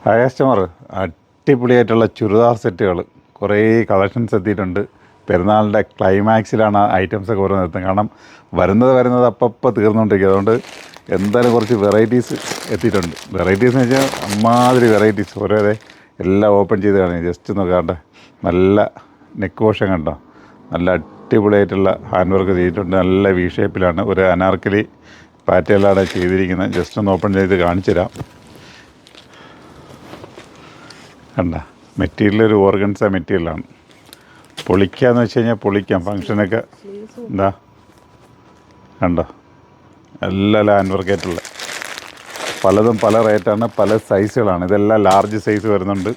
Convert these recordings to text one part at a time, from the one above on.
Hi customer, അടിപൊളിയായിട്ടുള്ള ചുരിദാർ സെറ്റുകൾ കുറേ കളക്ഷൻസ് എത്തിയിട്ടുണ്ട്. പെരുന്നാളിൻ്റെ ക്ലൈമാക്സിലാണ് ഐറ്റംസൊക്കെ ഓരോ നിർത്തുന്നത്. കാരണം വരുന്നത് അപ്പം തീർന്നുകൊണ്ടിരിക്കുക. അതുകൊണ്ട് എന്തായാലും കുറച്ച് വെറൈറ്റീസ് എത്തിയിട്ടുണ്ട്. വെറൈറ്റീസ് എന്ന് വെച്ചാൽ അമ്മാതിരി വെറൈറ്റീസ് ഓരോ എല്ലാം ഓപ്പൺ ചെയ്ത് കാണുക. ജസ്റ്റ് നോക്കാണ്ട് നല്ല നെക്ക് പോഷൻ കണ്ടോ, നല്ല അടിപൊളിയായിട്ടുള്ള ഹാൻഡ് വർക്ക് ചെയ്തിട്ടുണ്ട്. നല്ല വി ഷേപ്പിലാണ്, ഒരു അനാർക്കലി പാറ്റേണിലാണ് ചെയ്തിരിക്കുന്നത്. ജസ്റ്റ് ഒന്ന് ഓപ്പൺ ചെയ്ത് കാണിച്ചു തരാം. കണ്ട മെറ്റീരിയൽ ഒരു ഓർഗൻസ മെറ്റീരിയലാണ്. പൊളിക്കാന്ന് വെച്ച് കഴിഞ്ഞാൽ പൊളിക്കാം. ഫങ്ഷനൊക്കെ എന്താ കണ്ടോ, എല്ലാം ഹാൻഡ് വർക്കായിട്ടുള്ള പലതും പല റേറ്റാണ്, പല സൈസുകളാണ്. ഇതെല്ലാം ലാർജ് സൈസ് വരുന്നുണ്ട്.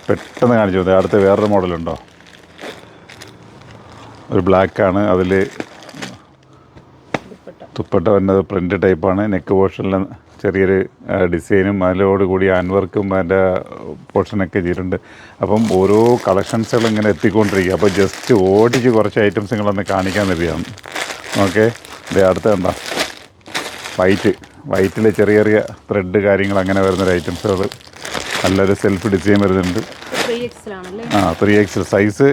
പെട്ടെന്ന് കാണിച്ചു കൊടുത്തത്. അടുത്ത വേറൊരു മോഡലുണ്ടോ, ഒരു ബ്ലാക്കാണ്. അതിൽ തുപ്പട്ട വരുന്നത് പ്രിൻ്റ് ടൈപ്പാണ്. നെക്ക് പോർഷനിൽ ചെറിയൊരു ഡിസൈനും അതിലോട് കൂടി ഹാൻഡ് വർക്കും അതിൻ്റെ പോർഷനൊക്കെ ചെയ്തിട്ടുണ്ട്. അപ്പം ഓരോ കളക്ഷൻസുകൾ ഇങ്ങനെ എത്തിക്കൊണ്ടിരിക്കുക. അപ്പോൾ ജസ്റ്റ് ഓടിച്ച് കുറച്ച് ഐറ്റംസ് നിങ്ങളൊന്ന് കാണിക്കാൻ തരികയാണ്. ഓക്കെ, ഇത് അടുത്ത എന്താ, വൈറ്റിൽ ചെറിയ ചെറിയ ത്രെഡ് കാര്യങ്ങൾ അങ്ങനെ വരുന്നൊരു ഐറ്റംസുകൾ. നല്ലൊരു സെൽഫ് ഡിസൈൻ വരുന്നുണ്ട്. 3XL size.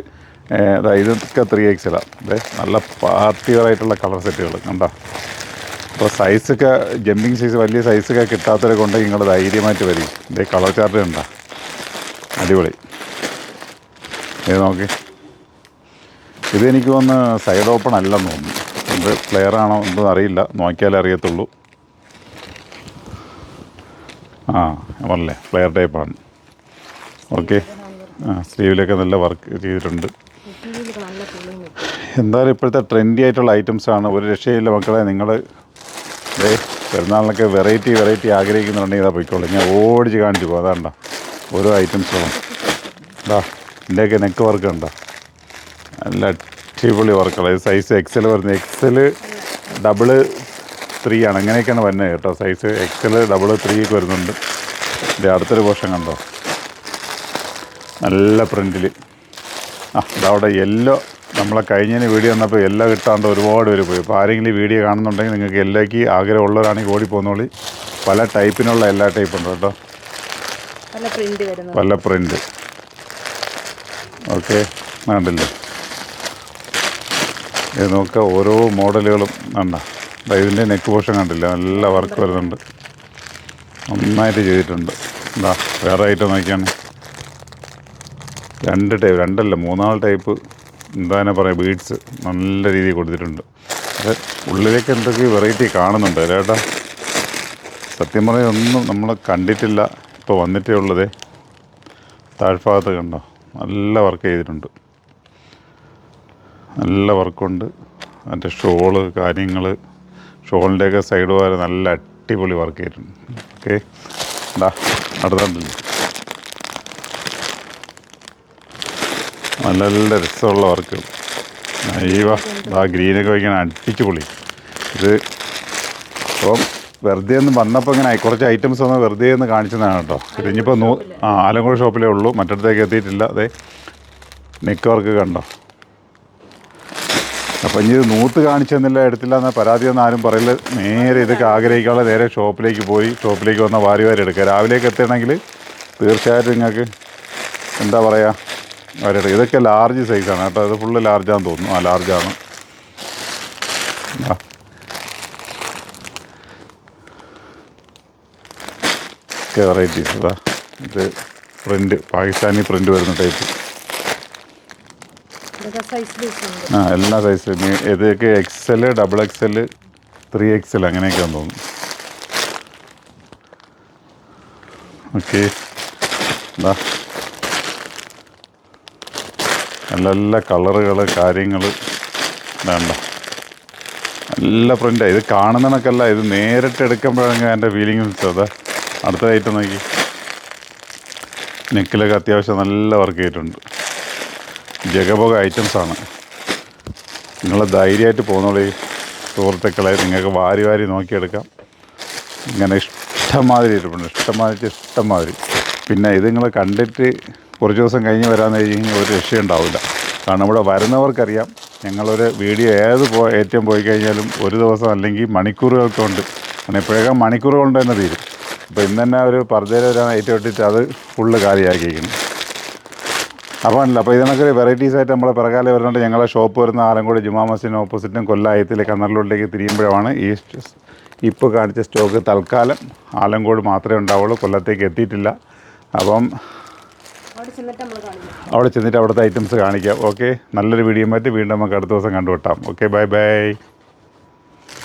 ഇതൊക്കെ 3XL. അതെ, നല്ല പാർട്ടി വെയറായിട്ടുള്ള കളർ സെറ്റുകൾ കണ്ടോ. അപ്പോൾ സൈസൊക്കെ ജമ്പിങ് സൈസ്, വലിയ സൈസൊക്കെ കിട്ടാത്തവരെ കൊണ്ട് നിങ്ങൾ ധൈര്യമായിട്ട് വരും. ഇതേ കളർ ചാർട്ട് കണ്ടോ, അടിപൊളി. ഇത് നോക്കി, ഇതെനിക്ക് തോന്നുന്നു സൈഡ് ഓപ്പൺ അല്ലെന്ന് തോന്നുന്നു. ഇത് ഫ്ലെയർ ആണോ എന്തോ അറിയില്ല, നോക്കിയാലേ അറിയത്തുള്ളൂ. പറഞ്ഞല്ലേ ഫ്ലെയർ ടൈപ്പാണ്. ഓക്കെ, സ്ലീവിലൊക്കെ നല്ല വർക്ക് ചെയ്തിട്ടുണ്ട്. എന്തായാലും ഇപ്പോഴത്തെ ട്രെൻഡി ആയിട്ടുള്ള ഐറ്റംസാണ്. ഒരു രക്ഷയില്ല മക്കളെ. നിങ്ങൾ പെരുന്നാളിനൊക്കെ വെറൈറ്റി ആഗ്രഹിക്കുന്നുണ്ടെങ്കിൽ ഇതാ പോയിക്കോളൂ. ഞാൻ ഓടിച്ച് കാണിച്ചു പോകും. അതാണ്ട ഓരോ ഐറ്റംസുകളും. ഇതിൻ്റെയൊക്കെ നെക്ക് വർക്ക് ഉണ്ടോ, നല്ല അടിപൊളി വർക്കുകൾ. സൈസ് XL വരുന്നത്. XL ഡബിൾ 3 ആണ്, അങ്ങനെയൊക്കെയാണ് വരുന്നത് കേട്ടോ. സൈസ് XL ഡബിൾ 3 വരുന്നുണ്ട്. ഇത് അടുത്തൊരു പോർഷൻ കണ്ടോ, നല്ല പ്രിൻറ്റിൽ. ഇതവിടെ യെല്ലോ, നമ്മളെ കഴിഞ്ഞതിന് വീഡിയോ വന്നപ്പോൾ യെല്ലോ കിട്ടാണ്ട് ഒരുപാട് പേര് പോയി. അപ്പോൾ ആരെങ്കിലും ഈ വീഡിയോ കാണുന്നുണ്ടെങ്കിൽ നിങ്ങൾക്ക് യെല്ലോയ്ക്ക് ആഗ്രഹമുള്ളവരാണെങ്കിൽ ഓടിപ്പോന്നോളി. പല ടൈപ്പിനുള്ള എല്ലാ ടൈപ്പ് ഉണ്ട് കേട്ടോ, പല പ്രിൻ്റ്. ഓക്കെ, കണ്ടില്ലേ. ഇത് നോക്കുക, ഓരോ മോഡലുകളും കണ്ട. ഇതിൻ്റെ നെക്ക് പോർഷൻ കണ്ടില്ല, നല്ല വർക്ക് വരുന്നുണ്ട്, നന്നായിട്ട് ചെയ്തിട്ടുണ്ട്. എന്താ വേറെ ഐറ്റം നോക്കിയാണ്. 2 ടൈപ്പ്, 2 അല്ല 3 ടൈപ്പ് എന്താ തന്നെ പറയാം, ബീഡ്സ് നല്ല രീതിയിൽ കൊടുത്തിട്ടുണ്ട്. അത് ഉള്ളിലേക്ക് എന്തൊക്കെ വെറൈറ്റി കാണുന്നുണ്ട് ചേട്ടാ. സത്യം പറഞ്ഞാൽ ഒന്നും നമ്മൾ കണ്ടിട്ടില്ല, ഇപ്പോൾ വന്നിട്ടേ ഉള്ളതേ. താഴ്ഭാഗത്ത് കണ്ടോ, നല്ല വർക്ക് ചെയ്തിട്ടുണ്ട്, നല്ല വർക്കുണ്ട്. അതിൻ്റെ ഷോള് കാര്യങ്ങൾ, ഷോളിൻ്റെയൊക്കെ സൈഡ് വരെ നല്ല അടിപൊളി വർക്ക് ചെയ്തിട്ടുണ്ട്. ഓക്കെ, അടുത്തുണ്ടല്ലോ, നല്ല നല്ല രസമുള്ള വർക്കുകൾ. ഗ്രീനൊക്കെ വയ്ക്കാൻ അടിച്ചു പൊളി. ഇത് അപ്പം വെറുതെ ഒന്ന് വന്നപ്പോൾ ഇങ്ങനെ കുറച്ച് ഐറ്റംസ് ഒന്ന് വെറുതെ ഒന്ന് കാണിച്ചതാണ് കേട്ടോ. ഇത് ഇനിയിപ്പോൾ ആലങ്കോട് ഷോപ്പിലേ ഉള്ളൂ, മറ്റിടത്തേക്ക് എത്തിയിട്ടില്ല. അതെ, നെക്ക് വർക്ക് കണ്ടോ. അപ്പം ഇനി ഇത് നൂത്ത് കാണിച്ചെന്നില്ല, എടുത്തില്ല എന്ന പരാതിയൊന്നും ആരും പറയില്ല. നേരെ ഇതൊക്കെ ആഗ്രഹിക്കാനുള്ള നേരെ ഷോപ്പിലേക്ക് വന്ന വാരി എടുക്കുക. രാവിലേക്ക് എത്തണമെങ്കിൽ തീർച്ചയായിട്ടും നിങ്ങൾക്ക് എന്താ പറയുക, അവരുടെ ഇതൊക്കെ ലാർജ് സൈസാണ് കേട്ടോ. ഇത് ഫുള്ള് ലാർജാന്ന് തോന്നുന്നു. ലാർജാണ്. ഒക്കെ വെറൈറ്റീസ്. ഇത് പ്രിൻ്റ്, പാകിസ്ഥാനി പ്രിൻ്റ് വരുന്ന ടൈപ്പ്. എല്ലാ സൈസും. ഇതൊക്കെ XL, XXL, 3XL അങ്ങനെയൊക്കെയാന്ന് തോന്നുന്നു. ഓക്കെ, നല്ല നല്ല കളറുകൾ കാര്യങ്ങൾ വേണ്ട, നല്ല പ്രിൻ്റാണ്. ഇത് കാണുന്നതൊക്കെയല്ല, ഇത് നേരിട്ട് എടുക്കുമ്പോഴാണ് എൻ്റെ ഫീലിങ്സ്. അതാ അടുത്ത ഐറ്റം നോക്കി, നെക്കിലൊക്കെ അത്യാവശ്യം നല്ല വർക്ക് ചെയ്തിട്ടുണ്ട്. ജഗബോഗ ഐറ്റംസാണ്. നിങ്ങൾ ധൈര്യമായിട്ട് പോകുന്നോളി സുഹൃത്തുക്കളെ, നിങ്ങൾക്ക് വാരി നോക്കിയെടുക്കാം. ഇങ്ങനെ ഇഷ്ടംമാതിരി ഇരിപ്പുണ്ട്, ഇഷ്ടംമാതിരി. പിന്നെ ഇത് നിങ്ങൾ കണ്ടിട്ട് കുറച്ച് ദിവസം കഴിഞ്ഞ് വരാമെന്ന് കഴിഞ്ഞാൽ ഒരു രക്ഷയുണ്ടാവില്ല. കാരണം ഇവിടെ വരുന്നവർക്കറിയാം, ഞങ്ങളൊരു വീഡിയോ ഏറ്റവും പോയി കഴിഞ്ഞാലും ഒരു ദിവസം അല്ലെങ്കിൽ മണിക്കൂറുകൾ കൊണ്ട്, കാരണം ഇപ്പോഴേക്കും മണിക്കൂറുകൾ കൊണ്ട് തന്നെ തീരും. അപ്പോൾ ഇന്ന് തന്നെ ഒരു പർദ്ദയിൽ ഒരു ഐറ്റം ഇട്ടിട്ട് അത് ഫുള്ള് കാലിയാക്കിയിരിക്കുന്നു. അപ്പോൾ അല്ല, അപ്പോൾ ഇതിനൊക്കെ വെറൈറ്റീസ് ആയിട്ട് നമ്മളെ പിറകാലെ വരുന്നുണ്ട്. ഞങ്ങളെ ഷോപ്പ് വരുന്ന ആലങ്കോട് ജുമാ മസ്ജിദിന് ഓപ്പോസിറ്റും കൊല്ലം കണ്ണറിലോട്ടേക്ക് തിരിയുമ്പോഴാണ് ഈ ഇപ്പോൾ കാണിച്ച സ്റ്റോക്ക് തൽക്കാലം ആലങ്കോട് മാത്രമേ ഉണ്ടാവുള്ളൂ, കൊല്ലത്തേക്ക് എത്തിയിട്ടില്ല. അപ്പം അവിടെ ചെന്നിട്ട് അവിടുത്തെ ഐറ്റംസ് കാണിക്കാം. ഓക്കെ, നല്ലൊരു വീഡിയോ ആയിട്ട് വീണ്ടും നമുക്ക് അടുത്ത ദിവസം കണ്ടുമുട്ടാം. Okay, bye bye.